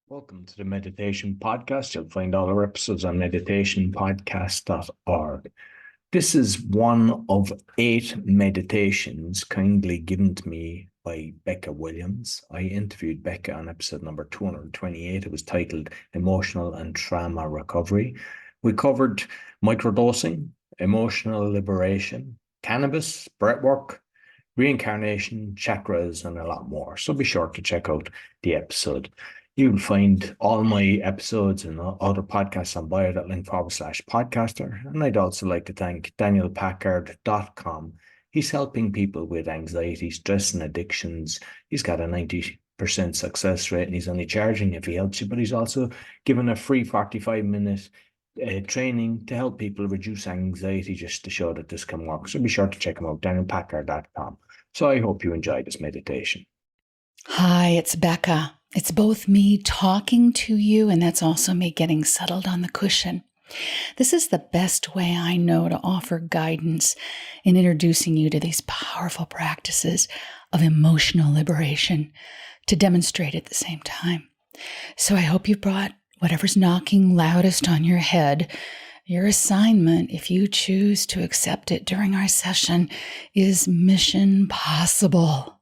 Welcome to the Meditation Podcast. You'll find all our episodes on meditationpodcast.org. This is one of 8 meditations kindly given to me by Becca Williams. I interviewed Becca on episode number 228. It was titled Emotional and Trauma Recovery. We covered microdosing, emotional liberation, cannabis, breathwork, reincarnation, chakras, and a lot more. So be sure to check out the episode. You'll find all my episodes and other podcasts on bio.link/podcaster. And I'd also like to thank danielpackard.com. He's helping people with anxiety, stress, and addictions. He's got a 90% success rate, and he's only charging if he helps you, but he's also given a free 45-minute training to help people reduce anxiety, just to show that this can work. So be sure to check him out, danielpackard.com. So I hope you enjoy this meditation. Hi, it's Becca. It's both me talking to you, and that's also me getting settled on the cushion. This is the best way I know to offer guidance in introducing you to these powerful practices of emotional liberation to demonstrate at the same time. So I hope you brought whatever's knocking loudest on your head. Your assignment, if you choose to accept it during our session, is mission possible.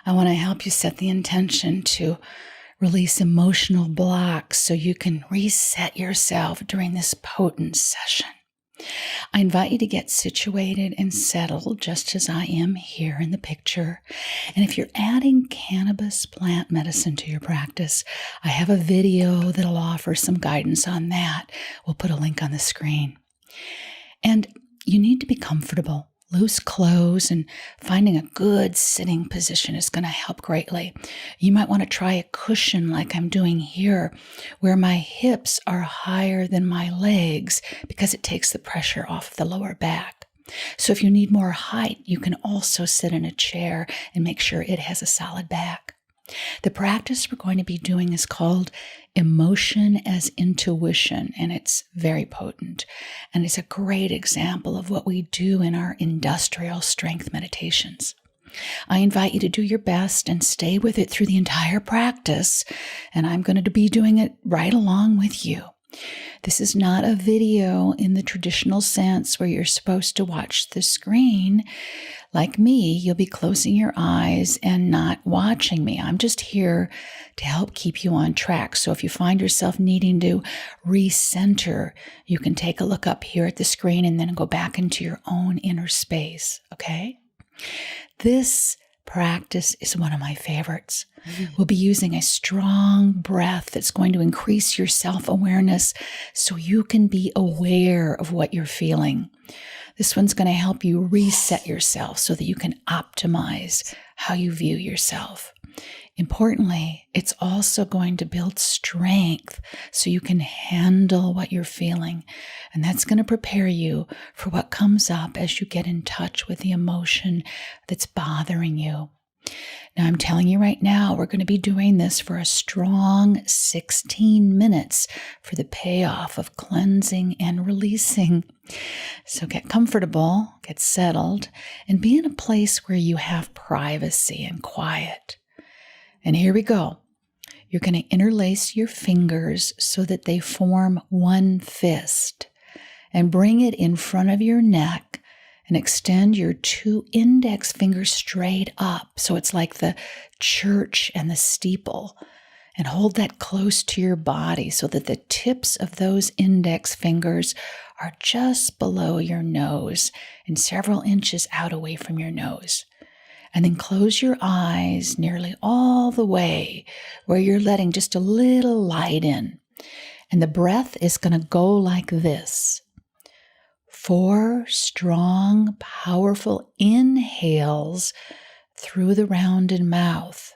I want to help you set the intention to release emotional blocks so you can reset yourself during this potent session. I invite you to get situated and settled just as I am here in the picture. And if you're adding cannabis plant medicine to your practice, I have a video that'll offer some guidance on that. We'll put a link on the screen. And you need to be comfortable. Loose clothes and finding a good sitting position is going to help greatly. You might want to try a cushion like I'm doing here, where my hips are higher than my legs because it takes the pressure off the lower back. So if you need more height, you can also sit in a chair and make sure it has a solid back. The practice we're going to be doing is called Emotion as Intuition, and it's very potent. And it's a great example of what we do in our industrial strength meditations. I invite you to do your best and stay with it through the entire practice, and I'm going to be doing it right along with you. This is not a video in the traditional sense where you're supposed to watch the screen. Like me, you'll be closing your eyes and not watching me. I'm just here to help keep you on track. So if you find yourself needing to recenter, you can take a look up here at the screen and then go back into your own inner space, okay? This practice is one of my favorites. We'll be using a strong breath that's going to increase your self-awareness so you can be aware of what you're feeling. This one's going to help you reset yourself so that you can optimize how you view yourself. Importantly, it's also going to build strength so you can handle what you're feeling. And that's going to prepare you for what comes up as you get in touch with the emotion that's bothering you. Now, I'm telling you right now, we're going to be doing this for a strong 16 minutes for the payoff of cleansing and releasing. So get comfortable, get settled, and be in a place where you have privacy and quiet. And here we go. You're going to interlace your fingers so that they form one fist and bring it in front of your neck and extend your 2 index fingers straight up. So it's like the church and the steeple. And hold that close to your body so that the tips of those index fingers are just below your nose and several inches out away from your nose. And then close your eyes nearly all the way where you're letting just a little light in. And the breath is going to go like this. 4 strong, powerful inhales through the rounded mouth,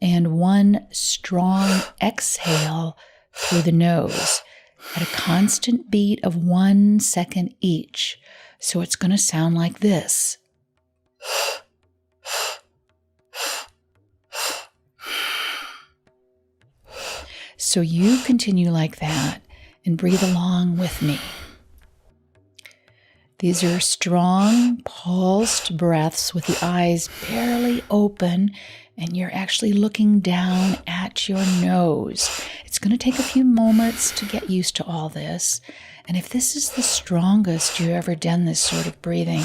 and 1 strong exhale through the nose at a constant beat of 1 second each. So it's going to sound like this. So you continue like that and breathe along with me. These are strong, pulsed breaths with the eyes barely open, and you're actually looking down at your nose. It's going to take a few moments to get used to all this. And if this is the strongest you've ever done this sort of breathing,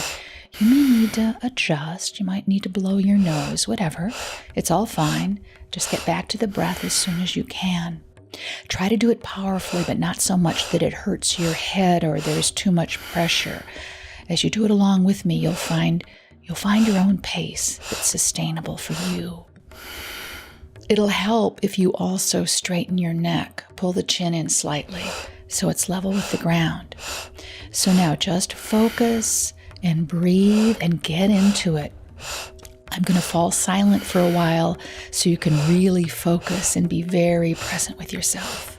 you may need to adjust. You might need to blow your nose, whatever. It's all fine. Just get back to the breath as soon as you can. Try to do it powerfully, but not so much that it hurts your head or there's too much pressure. As you do it along with me, you'll find your own pace that's sustainable for you. It'll help if you also straighten your neck, pull the chin in slightly so it's level with the ground. So now just focus and breathe and get into it. I'm going to fall silent for a while so you can really focus and be very present with yourself.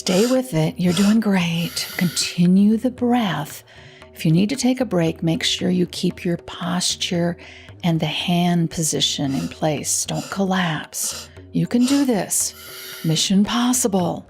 Stay with it. You're doing great. Continue the breath. If you need to take a break, make sure you keep your posture and the hand position in place. Don't collapse. You can do this. Mission possible.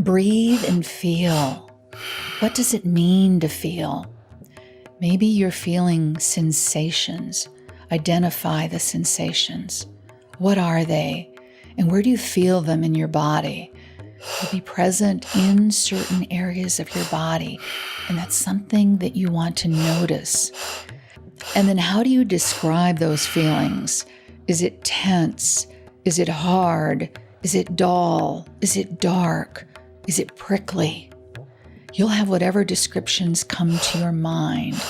Breathe and feel. What does it mean to feel? Maybe you're feeling sensations. Identify the sensations. What are they? And where do you feel them in your body? You'll be present in certain areas of your body, and that's something that you want to notice. And then how do you describe those feelings? Is it tense? Is it hard? Is it dull? Is it dark? Is it prickly? You'll have whatever descriptions come to your mind.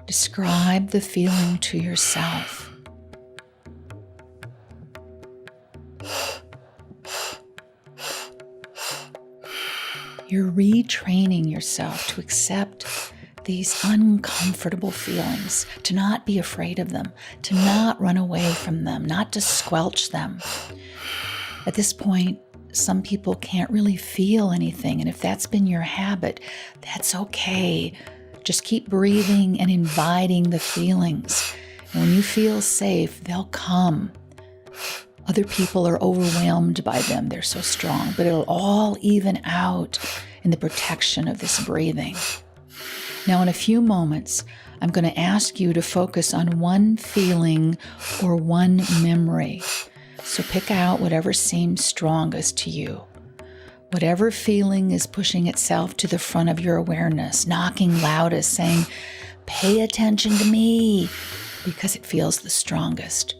Describe the feeling to yourself. You're retraining yourself to accept these uncomfortable feelings, to not be afraid of them, to not run away from them, not to squelch them. At this point, some people can't really feel anything, and if that's been your habit, that's okay. Just keep breathing and inviting the feelings. And when you feel safe, they'll come. Other people are overwhelmed by them. They're so strong, but it'll all even out in the protection of this breathing. Now, in a few moments, I'm going to ask you to focus on one feeling or one memory. So pick out whatever seems strongest to you. Whatever feeling is pushing itself to the front of your awareness, knocking loudest, saying, pay attention to me, because it feels the strongest.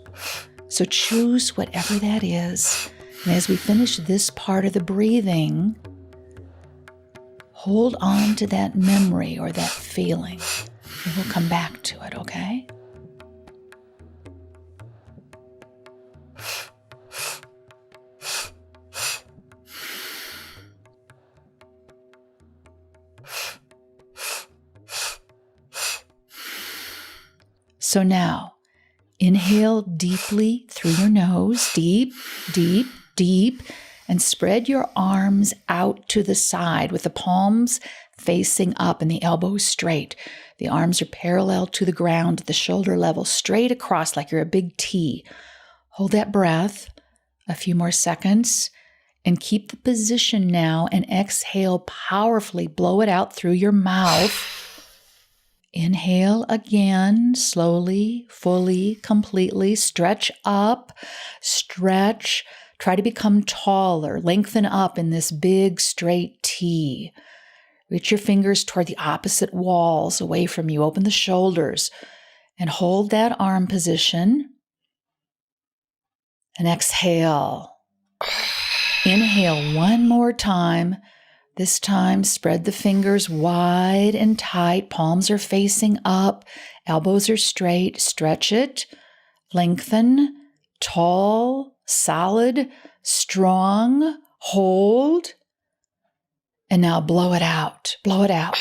So choose whatever that is. And as we finish this part of the breathing, hold on to that memory or that feeling. And we'll come back to it, okay? So now, inhale deeply through your nose, deep, deep, deep, and spread your arms out to the side with the palms facing up and the elbows straight. The arms are parallel to the ground at the shoulder level, straight across like you're a big T. Hold that breath a few more seconds and keep the position now and exhale powerfully. Blow it out through your mouth. Inhale again, slowly, fully, completely. Stretch up, stretch. Try to become taller. Lengthen up in this big straight T. Reach your fingers toward the opposite walls away from you. Open the shoulders and hold that arm position. And exhale. Inhale one more time. This time, spread the fingers wide and tight. Palms are facing up. Elbows are straight. Stretch it. Lengthen. Tall. Solid. Strong. Hold. And now blow it out. Blow it out.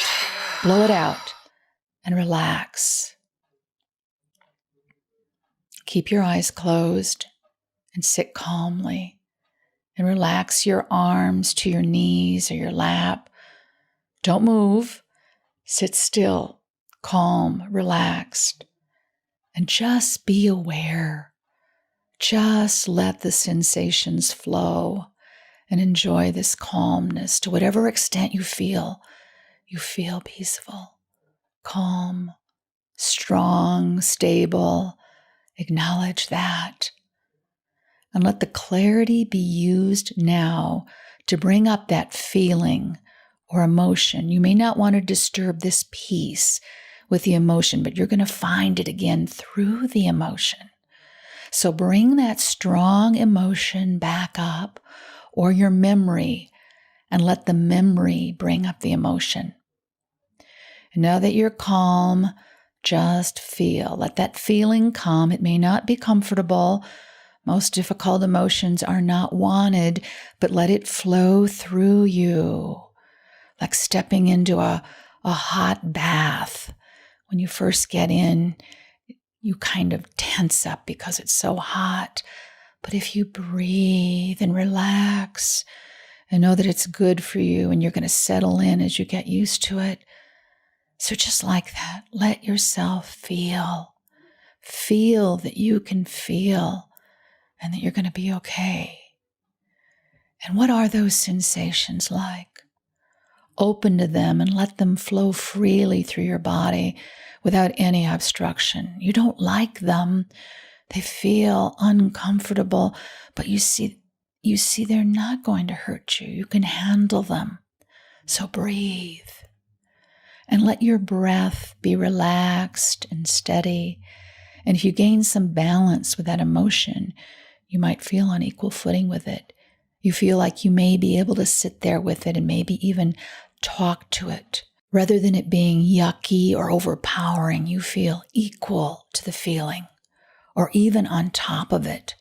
Blow it out. And relax. Keep your eyes closed and sit calmly. And relax your arms to your knees or your lap. Don't move. Sit still, calm, relaxed. And just be aware. Just let the sensations flow and enjoy this calmness to whatever extent you feel. You feel peaceful, calm, strong, stable. Acknowledge that. And let the clarity be used now to bring up that feeling or emotion. You may not want to disturb this peace with the emotion, but you're going to find it again through the emotion. So bring that strong emotion back up, or your memory, and let the memory bring up the emotion. And now that you're calm, just feel. Let that feeling come. It may not be comfortable. Most difficult emotions are not wanted, but let it flow through you, like stepping into a hot bath. When you first get in, you kind of tense up because it's so hot. But if you breathe and relax and know that it's good for you and you're going to settle in as you get used to it. So just like that, let yourself feel. Feel that you can feel and that you're going to be okay. And what are those sensations like? Open to them and let them flow freely through your body without any obstruction. You don't like them. They feel uncomfortable, but you see they're not going to hurt you. You can handle them. So breathe and let your breath be relaxed and steady. And if you gain some balance with that emotion, you might feel on equal footing with it. You feel like you may be able to sit there with it and maybe even talk to it. Rather than it being yucky or overpowering, you feel equal to the feeling or even on top of it.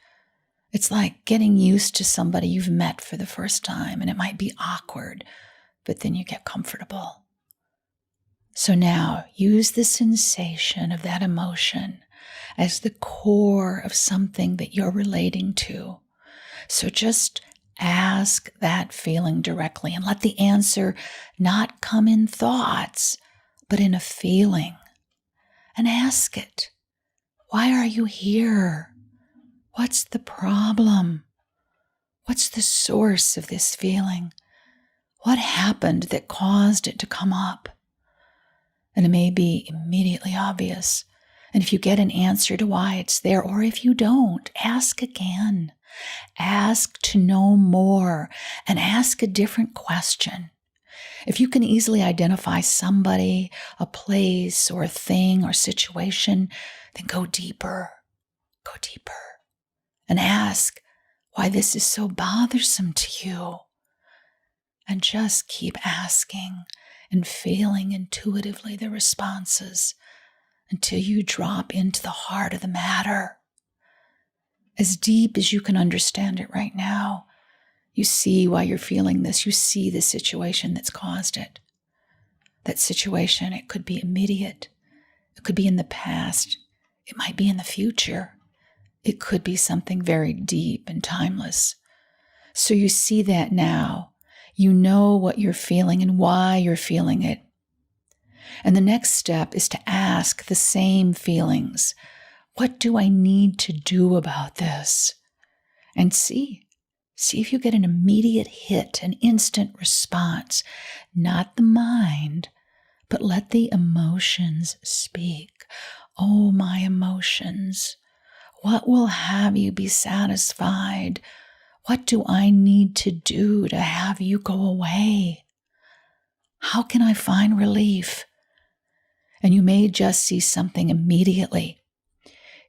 It's like getting used to somebody you've met for the first time, and it might be awkward, but then you get comfortable. So now use the sensation of that emotion as the core of something that you're relating to. So just ask that feeling directly and let the answer not come in thoughts, but in a feeling. And ask it, why are you here? What's the problem? What's the source of this feeling? What happened that caused it to come up? And it may be immediately obvious. And if you get an answer to why it's there, or if you don't, ask again. Ask to know more and ask a different question. If you can easily identify somebody, a place, or a thing or situation, then go deeper, and ask why this is so bothersome to you. And just keep asking and feeling intuitively the responses until you drop into the heart of the matter. As deep as you can understand it right now, you see why you're feeling this. You see the situation that's caused it. That situation, it could be immediate. It could be in the past. It might be in the future. It could be something very deep and timeless. So you see that now. You know what you're feeling and why you're feeling it. And the next step is to ask the same feelings. What do I need to do about this? And see if you get an immediate hit, an instant response. Not the mind, but let the emotions speak. Oh, my emotions. What will have you be satisfied? What do I need to do to have you go away? How can I find relief? And you may just see something immediately.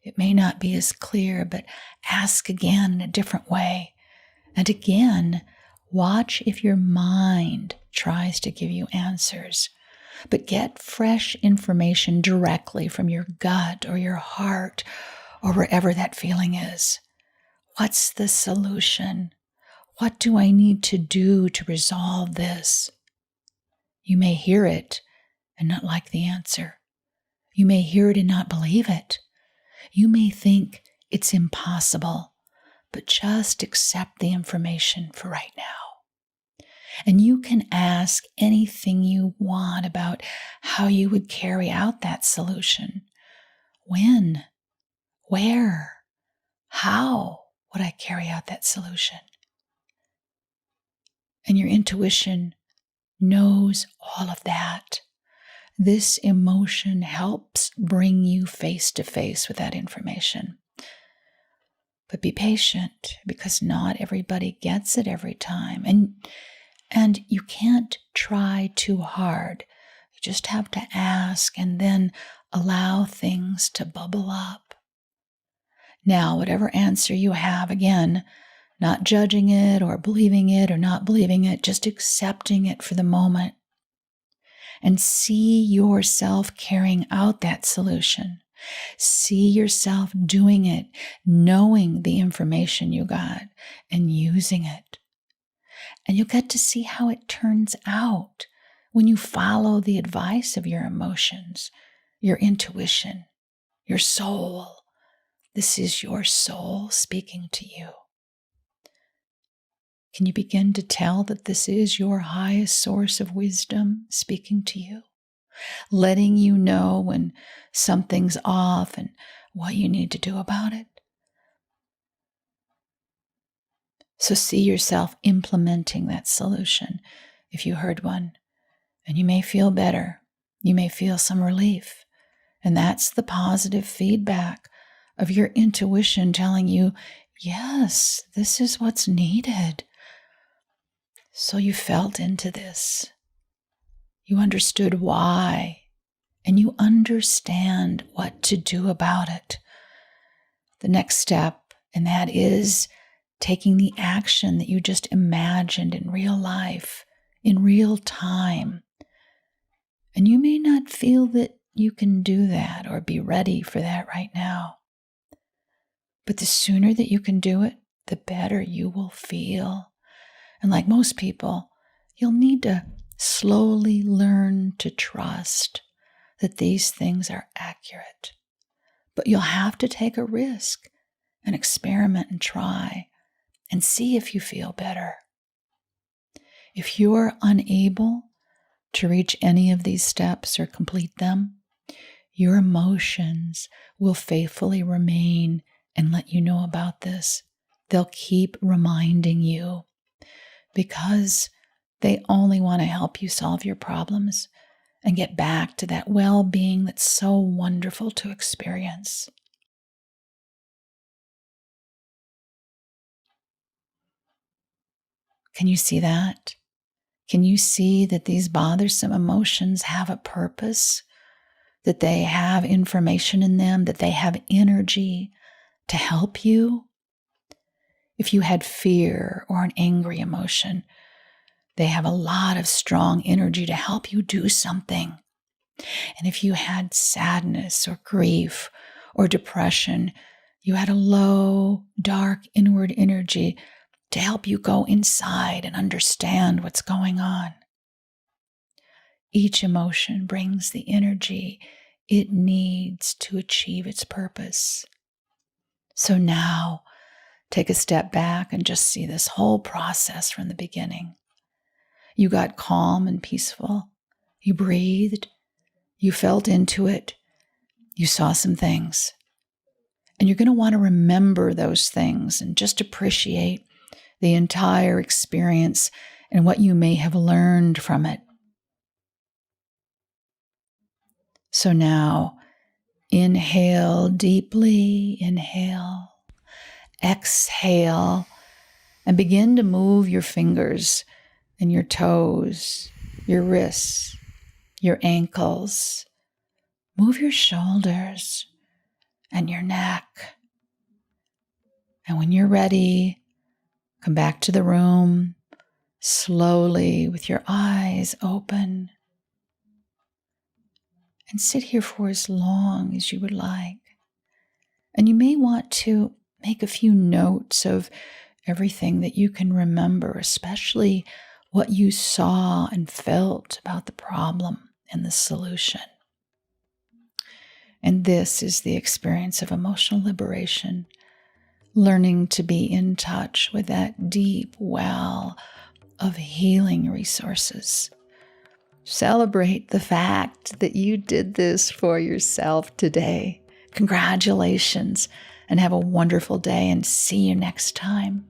It may not be as clear, but ask again in a different way. And again, watch if your mind tries to give you answers. But get fresh information directly from your gut or your heart or wherever that feeling is. What's the solution? What do I need to do to resolve this? You may hear it and not like the answer. You may hear it and not believe it. You may think it's impossible, but just accept the information for right now. And you can ask anything you want about how you would carry out that solution. When? Where? How would I carry out that solution? And your intuition knows all of that. This emotion helps bring you face to face with that information. But be patient, because not everybody gets it every time. And you can't try too hard. You just have to ask and then allow things to bubble up. Now, whatever answer you have, again, not judging it or believing it or not believing it, just accepting it for the moment. And see yourself carrying out that solution. See yourself doing it, knowing the information you got and using it. And you'll get to see how it turns out when you follow the advice of your emotions, your intuition, your soul. This is your soul speaking to you. Can you begin to tell that this is your highest source of wisdom speaking to you? Letting you know when something's off and what you need to do about it? So see yourself implementing that solution if you heard one. And you may feel better. You may feel some relief. And that's the positive feedback of your intuition telling you, yes, this is what's needed. So you felt into this. You understood why. And you understand what to do about it. The next step, and that is taking the action that you just imagined in real life, in real time. And you may not feel that you can do that or be ready for that right now. But the sooner that you can do it, the better you will feel. And like most people, you'll need to slowly learn to trust that these things are accurate. But you'll have to take a risk and experiment and try and see if you feel better. If you're unable to reach any of these steps or complete them, your emotions will faithfully remain and let you know about this. They'll keep reminding you because they only want to help you solve your problems and get back to that well-being that's so wonderful to experience. Can you see that? Can you see that these bothersome emotions have a purpose? That they have information in them, that they have energy to help you? If you had fear or an angry emotion, they have a lot of strong energy to help you do something. And if you had sadness or grief or depression, you had a low, dark, inward energy to help you go inside and understand what's going on. Each emotion brings the energy it needs to achieve its purpose. So now, take a step back and just see this whole process from the beginning. You got calm and peaceful. You breathed. You felt into it. You saw some things. And you're going to want to remember those things and just appreciate the entire experience and what you may have learned from it. So now, inhale deeply, inhale, exhale, and begin to move your fingers and your toes, your wrists, your ankles. Move your shoulders and your neck. And when you're ready, come back to the room slowly with your eyes open. And sit here for as long as you would like. And you may want to make a few notes of everything that you can remember, especially what you saw and felt about the problem and the solution. And this is the experience of emotional liberation, learning to be in touch with that deep well of healing resources. Celebrate the fact that you did this for yourself today. Congratulations, and have a wonderful day, and see you next time.